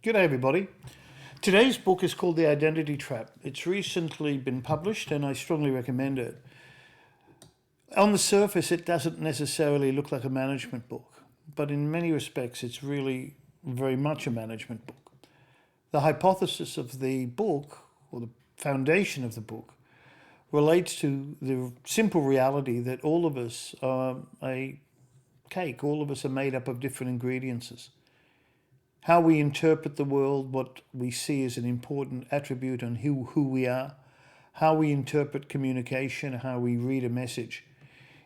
G'day everybody. Today's book is called The Identity Trap. It's recently been published and I strongly recommend it. On the surface, it doesn't necessarily look like a management book, but in many respects, it's really very much a management book. The hypothesis of the book, or the foundation of the book, relates to the simple reality that all of us are a cake. All of us are made up of different ingredients. How we interpret the world, what we see as an important attribute on who we are, how we interpret communication, how we read a message,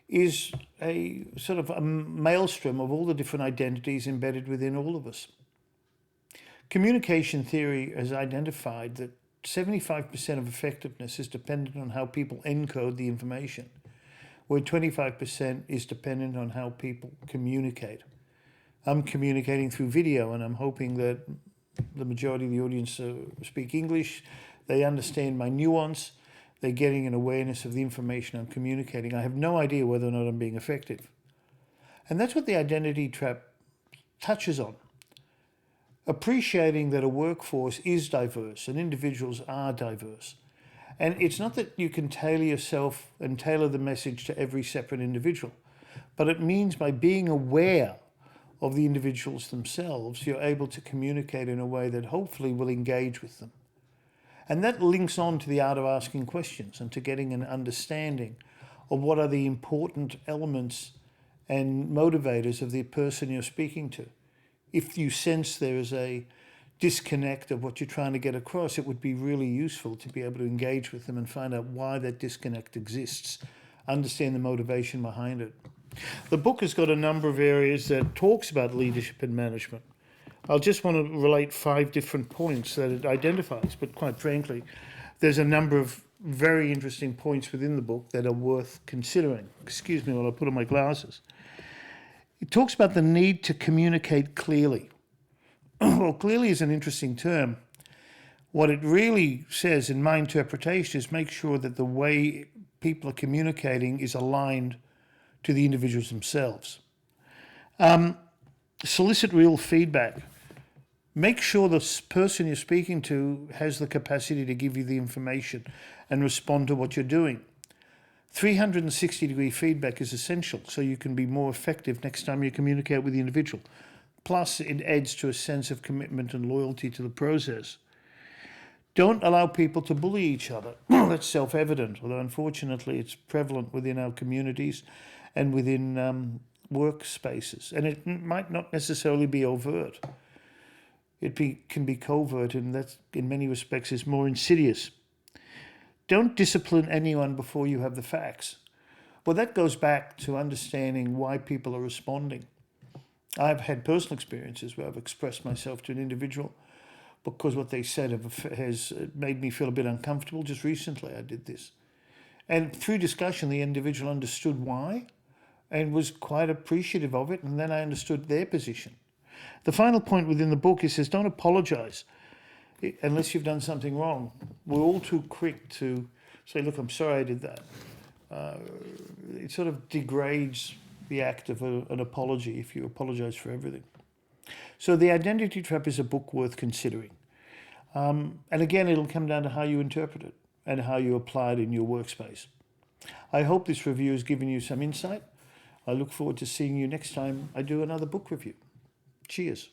is a sort of a maelstrom of all the different identities embedded within all of us. Communication theory has identified that 75% of effectiveness is dependent on how people encode the information, where 25% is dependent on how people communicate. I'm communicating through video, and I'm hoping that the majority of the audience speak English. They understand my nuance. They're getting an awareness of the information I'm communicating. I have no idea whether or not I'm being effective. And that's what the identity trap touches on. Appreciating that a workforce is diverse and individuals are diverse. And it's not that you can tailor yourself and tailor the message to every separate individual, but it means by being aware of the individuals themselves, you're able to communicate in a way that hopefully will engage with them. And that links on to the art of asking questions and to getting an understanding of what are the important elements and motivators of the person you're speaking to. If you sense there is a disconnect of what you're trying to get across, it would be really useful to be able to engage with them and find out why that disconnect exists, understand the motivation behind it. The book has got a number of areas that talks about leadership and management. I'll just want to relate 5 different points that it identifies, but quite frankly, there's a number of very interesting points within the book that are worth considering. Excuse me while I put on my glasses. It talks about the need to communicate clearly. Well, clearly is an interesting term. What it really says, in my interpretation, is make sure that the way people are communicating is aligned to the individuals themselves. Solicit real feedback. Make sure the person you're speaking to has the capacity to give you the information and respond to what you're doing. 360-degree feedback is essential so you can be more effective next time you communicate with the individual. Plus, it adds to a sense of commitment and loyalty to the process. Don't allow people to bully each other. That's self-evident, although unfortunately it's prevalent within our communities and within workspaces. And it might not necessarily be overt. It can be covert, and that in many respects is more insidious. Don't discipline anyone before you have the facts. Well, that goes back to understanding why people are responding. I've had personal experiences where I've expressed myself to an individual because what they said has made me feel a bit uncomfortable. Just recently I did this. And through discussion, the individual understood why and was quite appreciative of it, and then I understood their position. The final point within the book is says, don't apologize unless you've done something wrong. We're all too quick to say, look, I'm sorry I did that. It sort of degrades the act of an apology if you apologize for everything. So The Identity Trap is a book worth considering. And again, it'll come down to how you interpret it and how you apply it in your workspace. I hope this review has given you some insight. I look forward to seeing you next time I do another book review. Cheers.